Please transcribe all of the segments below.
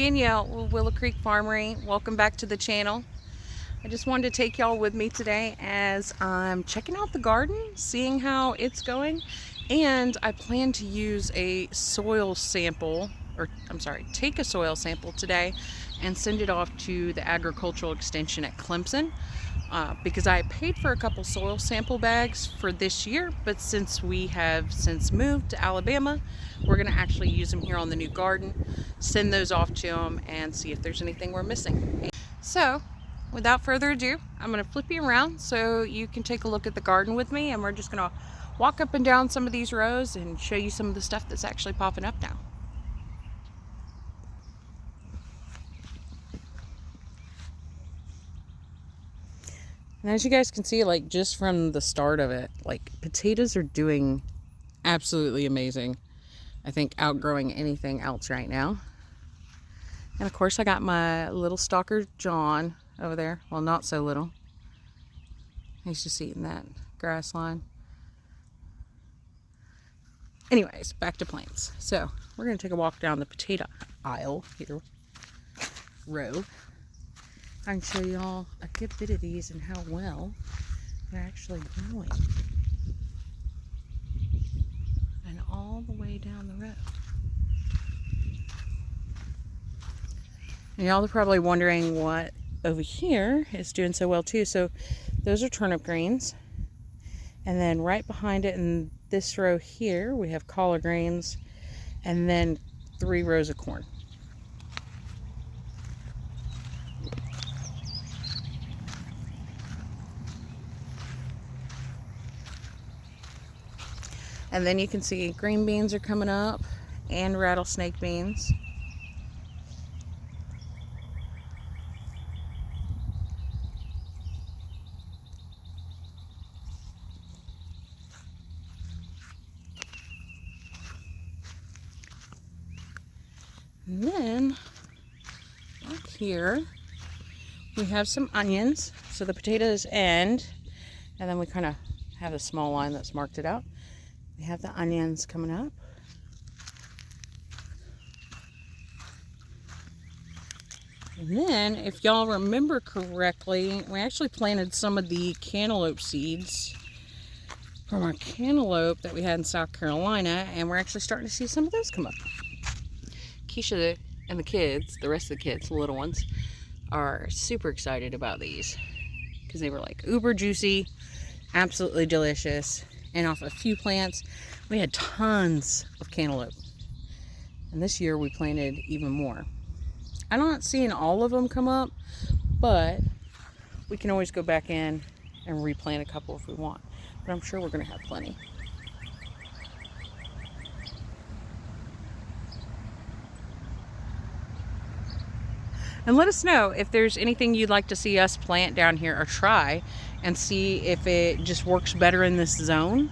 Danielle with Willow Creek Farmery. Welcome back to the channel. I just wanted to take y'all with me today as I'm checking out the garden, seeing how it's going, and I plan to use a soil sample, take a soil sample today and send it off to the agricultural extension at Clemson. Because I paid for a couple soil sample bags for this year, but since we have since moved to Alabama, we're going to actually use them here on the new garden, send those off to them, and see if there's anything we're missing. So, without further ado, I'm going to flip you around so you can take a look at the garden with me, and we're just going to walk up and down some of these rows and show you some of the stuff that's actually popping up now. And as you guys can see, like just from the start of it, like potatoes are doing absolutely amazing. I think outgrowing anything else right now. And of course I got my little stalker John over there. Well, not so little. He's just eating that grass line. Anyways, back to plants. So we're going to take a walk down the potato aisle here. Row. I can show you all a good bit of these and how well they're actually growing. And all the way down the road. And y'all are probably wondering what over here is doing so well too. So those are turnip greens. And then right behind it in this row here, we have collard greens. And then 3 rows of corn. And then you can see green beans are coming up and rattlesnake beans. And then up here we have some onions. So the potatoes end, and then we kind of have a small line that's marked it out. We have the onions coming up. And then, if y'all remember correctly, we actually planted some of the cantaloupe seeds from our cantaloupe that we had in South Carolina, and we're actually starting to see some of those come up. Keisha and the kids, the rest of the kids, the little ones, are super excited about these because they were like uber juicy, absolutely delicious. And off a few plants, we had tons of cantaloupe. And this year we planted even more. I'm not seeing all of them come up, but we can always go back in and replant a couple if we want. But I'm sure we're going to have plenty. And let us know if there's anything you'd like to see us plant down here or try, and see if it just works better in this zone,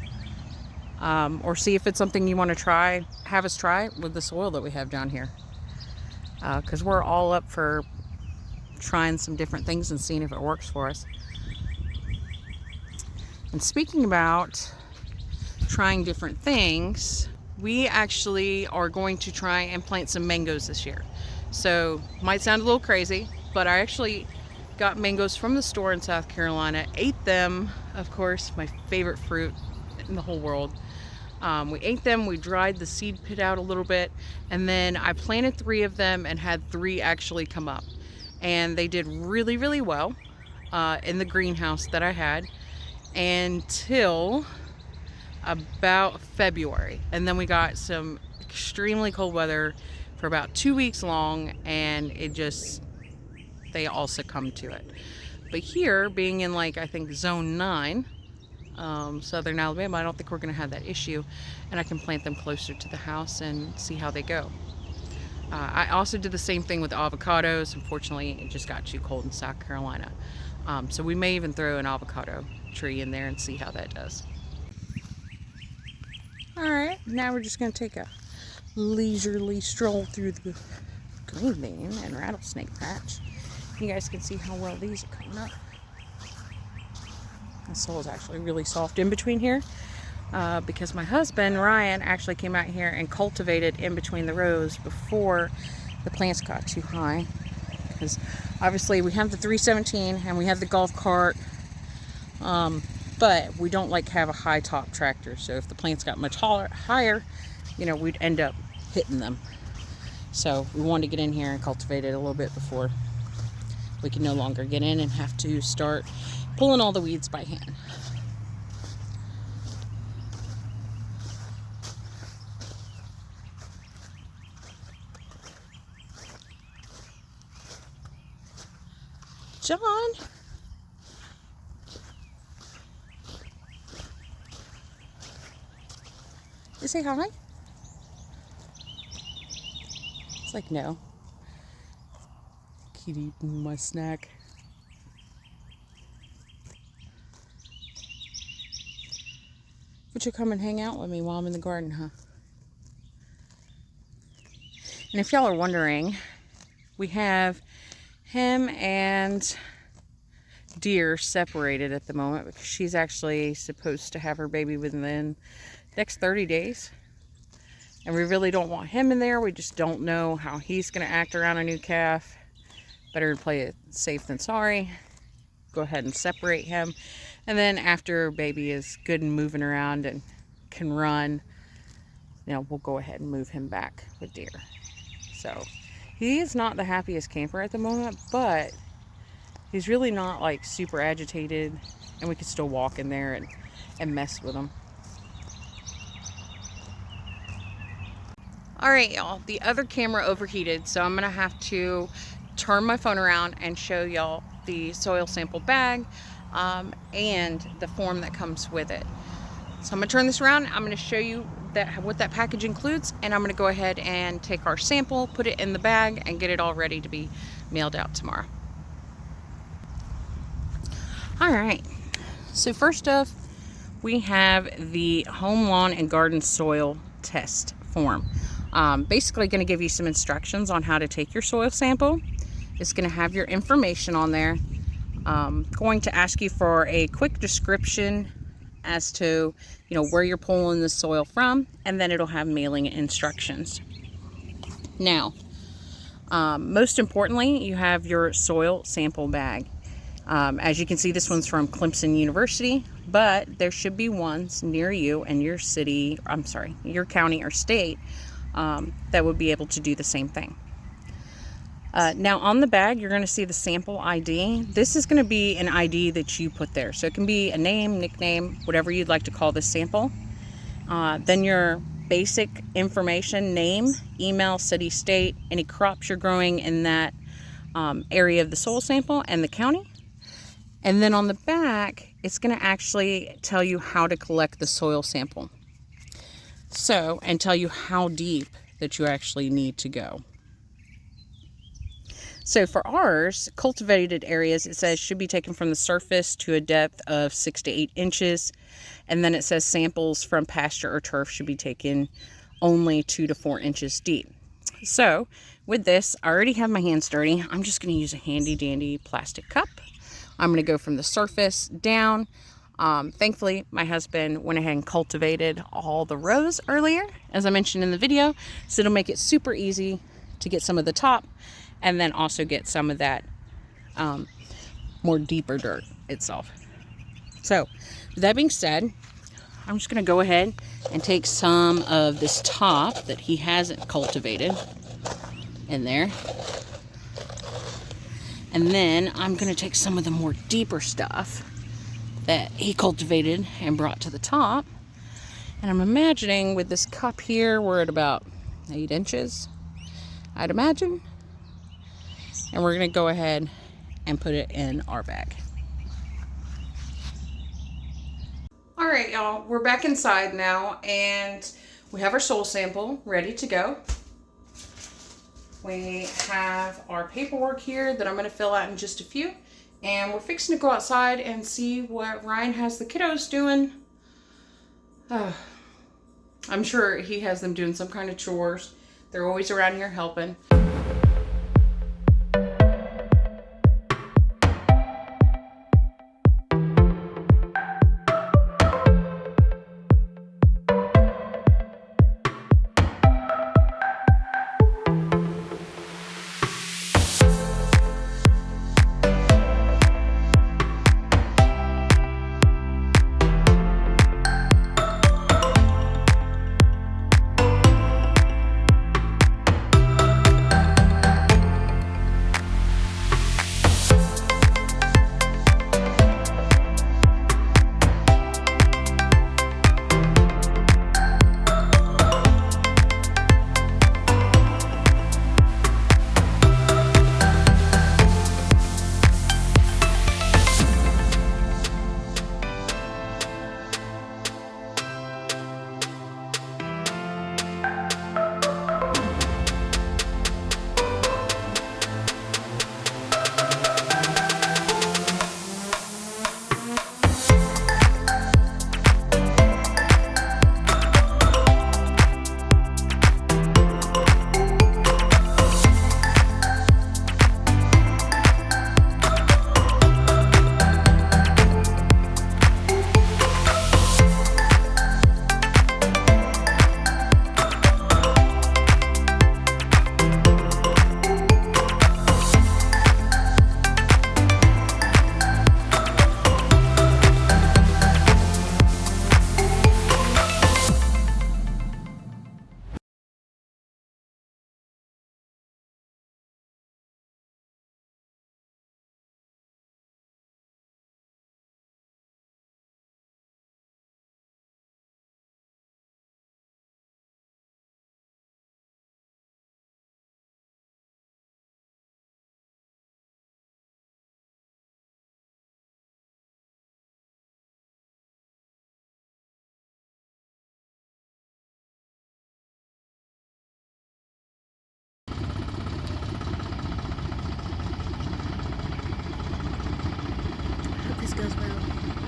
or see if it's something you want to have us try with the soil that we have down here, because we're all up for trying some different things and seeing if it works for us. And speaking about trying different things, we actually are going to try and plant some mangoes this year. So might sound a little crazy, but I actually got mangoes from the store in South Carolina, ate them, of course, my favorite fruit in the whole world. We ate them, we dried the seed pit out a little bit, and then I planted 3 of them and had 3 actually come up. And they did really, really well in the greenhouse that I had until about February. And then we got some extremely cold weather for about 2 weeks long, and they all succumbed to it. But here, being in I think zone 9, southern Alabama, I don't think we're going to have that issue, and I can plant them closer to the house and see how they go. I also did the same thing with avocados. Unfortunately, it just got too cold in South Carolina. So we may even throw an avocado tree in there and see how that does. Alright, now we're just going to take a leisurely stroll through the green bean and rattlesnake patch. You guys can see how well these are coming up. The soil is actually really soft in between here because my husband Ryan actually came out here and cultivated in between the rows before the plants got too high. Because obviously we have the 317 and we have the golf cart, but we don't like have a high top tractor. So if the plants got much higher, you know, we'd end up hitting them. So we wanted to get in here and cultivate it a little bit before we can no longer get in and have to start pulling all the weeds by hand. John. You say hi? It's like, no. Keep eating my snack. But you come and hang out with me while I'm in the garden, huh? And if y'all are wondering, we have him and Deer separated at the moment because she's actually supposed to have her baby within the next 30 days. And we really don't want him in there. We just don't know how he's going to act around a new calf. Better to play it safe than sorry. Go ahead and separate him. And then after baby is good and moving around and can run, you know, we'll go ahead and move him back with Deer. So he is not the happiest camper at the moment, but he's really not like super agitated, and we can still walk in there and mess with him. All right, y'all, the other camera overheated, so I'm gonna have to turn my phone around and show y'all the soil sample bag and the form that comes with it. So I'm gonna turn this around. I'm gonna show you what that package includes, and I'm gonna go ahead and take our sample, put it in the bag, and get it all ready to be mailed out tomorrow. All right, so first off, we have the home lawn and garden soil test form. Basically going to give you some instructions on how to take your soil sample. It's going to have your information on there. Going to ask you for a quick description as to, you know, where you're pulling the soil from, and then it'll have mailing instructions. Now, most importantly, you have your soil sample bag. As you can see, this one's from Clemson University, but there should be ones near you in your city, your county or state, that would be able to do the same thing. Now on the bag, you're going to see the sample ID. This is going to be an ID that you put there. So it can be a name, nickname, whatever you'd like to call this sample. Then your basic information, name, email, city, state, any crops you're growing in that area of the soil sample, and the county. And then on the back, it's going to actually tell you how to collect the soil sample. So, and tell you how deep that you actually need to go. So for ours, cultivated areas, it says should be taken from the surface to a depth of 6 to 8 inches. And then it says samples from pasture or turf should be taken only 2 to 4 inches deep. So with this, I already have my hands dirty. I'm just going to use a handy dandy plastic cup. I'm going to go from the surface down. Thankfully, my husband went ahead and cultivated all the rows earlier, as I mentioned in the video. So it'll make it super easy to get some of the top and then also get some of that more deeper dirt itself. So with that being said, I'm just going to go ahead and take some of this top that he hasn't cultivated in there. And then I'm going to take some of the more deeper stuff that he cultivated and brought to the top. And I'm imagining with this cup here, we're at about 8 inches, I'd imagine. And we're going to go ahead and put it in our bag. All right, y'all, we're back inside now, and we have our soil sample ready to go. We have our paperwork here that I'm going to fill out in just a few. And we're fixing to go outside and see what Ryan has the kiddos doing. I'm sure he has them doing some kind of chores. They're always around here helping.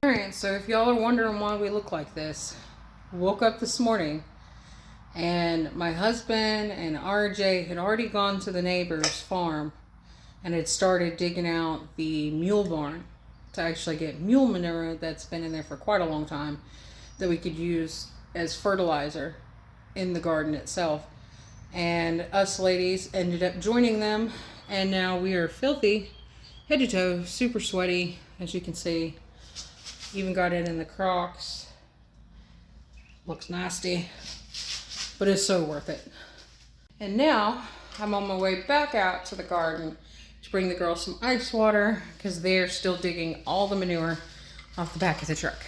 Alright, so if y'all are wondering why we look like this, woke up this morning and my husband and RJ had already gone to the neighbor's farm and had started digging out the mule barn to actually get mule manure that's been in there for quite a long time that we could use as fertilizer in the garden itself. And us ladies ended up joining them, and now we are filthy head to toe, super sweaty, as you can see. Even got it in the Crocs. Looks nasty, but it's so worth it. And now I'm on my way back out to the garden to bring the girls some ice water because they're still digging all the manure off the back of the truck.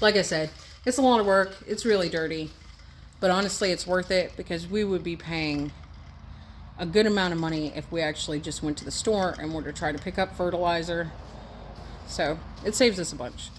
Like I said, it's a lot of work. It's really dirty, but honestly, it's worth it because we would be paying a good amount of money if we actually just went to the store and were to try to pick up fertilizer. So it saves us a bunch.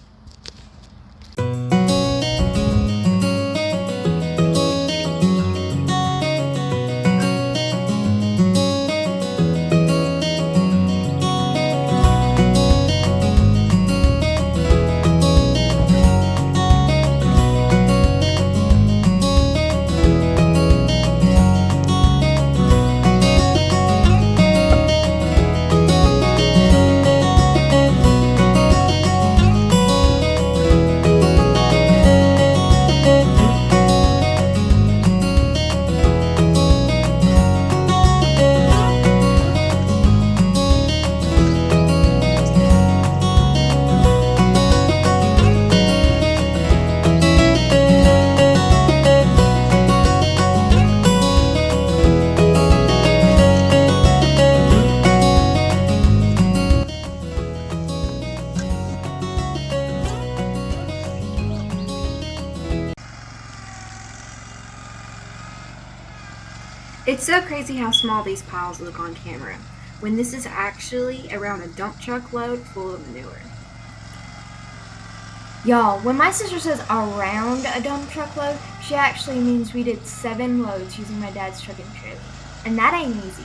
It's so crazy how small these piles look on camera, when this is actually around a dump truck load full of manure. Y'all, when my sister says around a dump truck load, she actually means we did 7 loads using my dad's truck and trailer. And that ain't easy.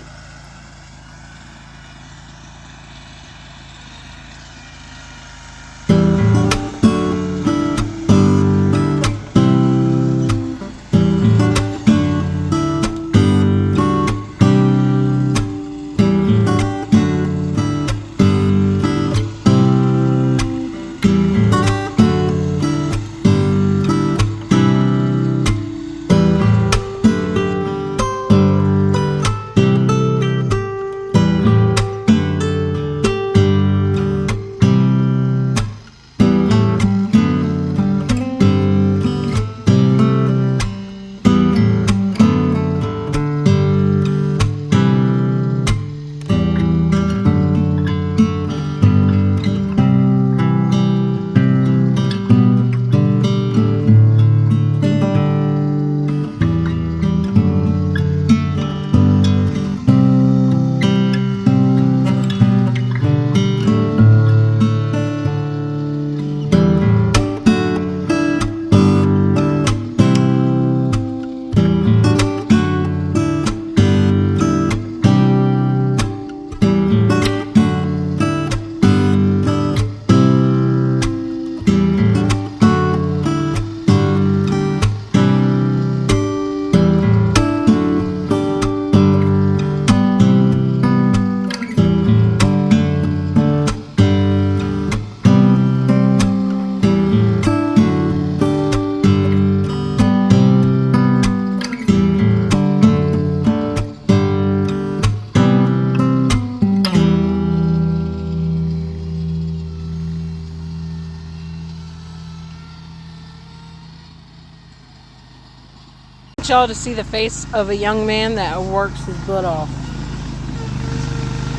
Y'all to see the face of a young man that works his butt off.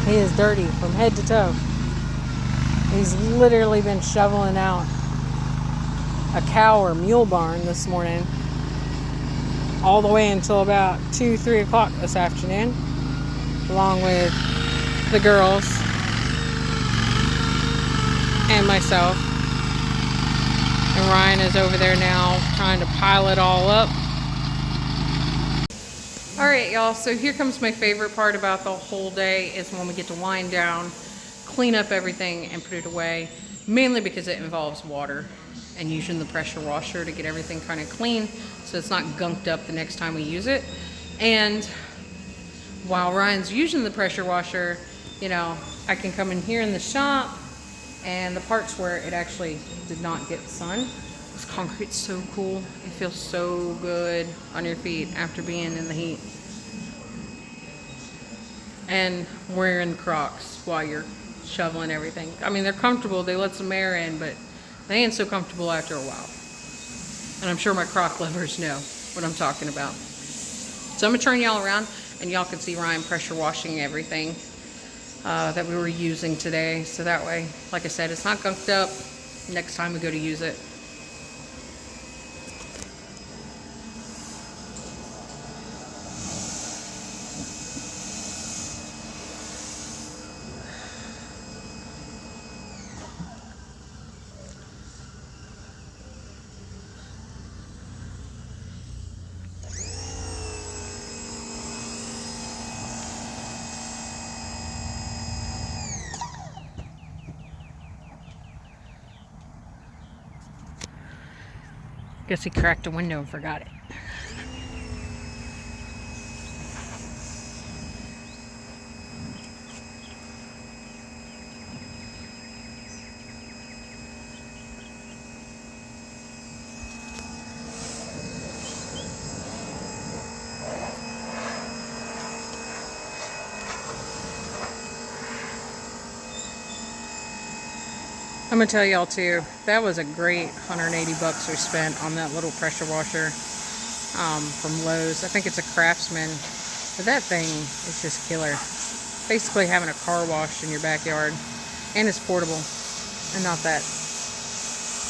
He is dirty from head to toe. He's literally been shoveling out a cow or mule barn this morning all the way until about 2-3 o'clock this afternoon, along with the girls and myself. And Ryan is over there now trying to pile it all up. Alright y'all, so here comes my favorite part about the whole day is when we get to wind down, clean up everything and put it away, mainly because it involves water and using the pressure washer to get everything kind of clean so it's not gunked up the next time we use it. And while Ryan's using the pressure washer, you know, I can come in here in the shop and the parts where it actually did not get sun. This concrete's so cool. It feels so good on your feet after being in the heat. And wearing Crocs while you're shoveling everything. I mean, they're comfortable, they let some air in, but they ain't so comfortable after a while. And I'm sure my Croc lovers know what I'm talking about. So I'm gonna turn y'all around and y'all can see Ryan pressure washing everything that we were using today. So that way, like I said, it's not gunked up next time we go to use it. Guess he cracked a window and forgot it. I'm gonna tell y'all too, that was a great 180 bucks we spent on that little pressure washer from Lowe's. I think it's a Craftsman, but that thing is just killer. Basically having a car wash in your backyard, and it's portable and not that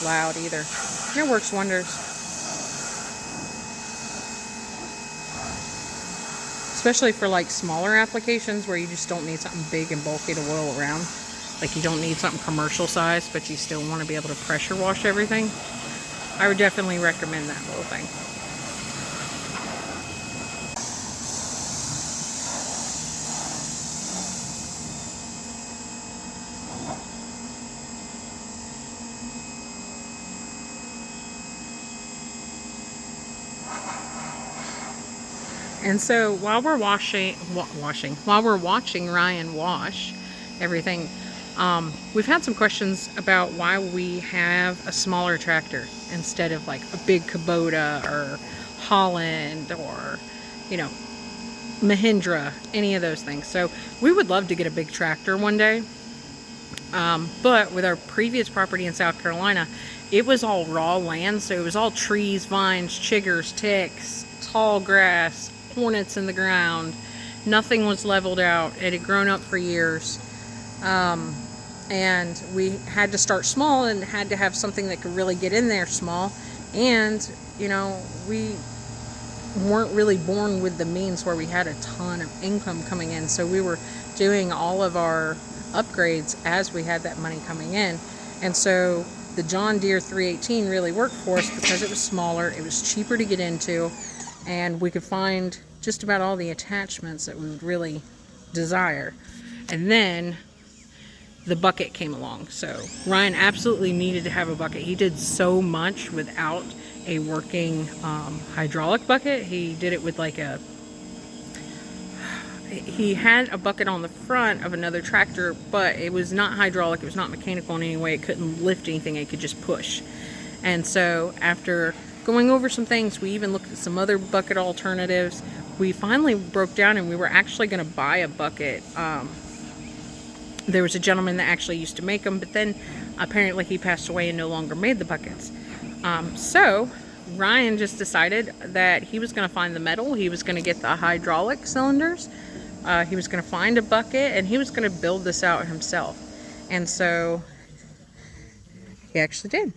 loud either. And it works wonders. Especially for like smaller applications where you just don't need something big and bulky to whirl around. Like you don't need something commercial size, but you still want to be able to pressure wash everything. I would definitely recommend that little thing. And so while we're watching Ryan wash everything, we've had some questions about why we have a smaller tractor instead of like a big Kubota or Holland or, you know, Mahindra, any of those things. So we would love to get a big tractor one day. But with our previous property in South Carolina, it was all raw land. So it was all trees, vines, chiggers, ticks, tall grass, hornets in the ground. Nothing was leveled out. It had grown up for years. And we had to start small and had to have something that could really get in there small. And, you know, we weren't really born with the means where we had a ton of income coming in. So we were doing all of our upgrades as we had that money coming in. And so the John Deere 318 really worked for us because it was smaller, it was cheaper to get into, and we could find just about all the attachments that we would really desire. And then the bucket came along. So Ryan absolutely needed to have a bucket. He did so much without a working hydraulic bucket. He did it with like he had a bucket on the front of another tractor, but it was not hydraulic, it was not mechanical in any way. It couldn't lift anything, it could just push. And so after going over some things, we even looked at some other bucket alternatives. We finally broke down and we were actually going to buy a bucket. There was a gentleman that actually used to make them, but then apparently he passed away and no longer made the buckets. So Ryan just decided that he was going to find the metal, he was going to get the hydraulic cylinders, he was going to find a bucket, and he was going to build this out himself. And so he actually did.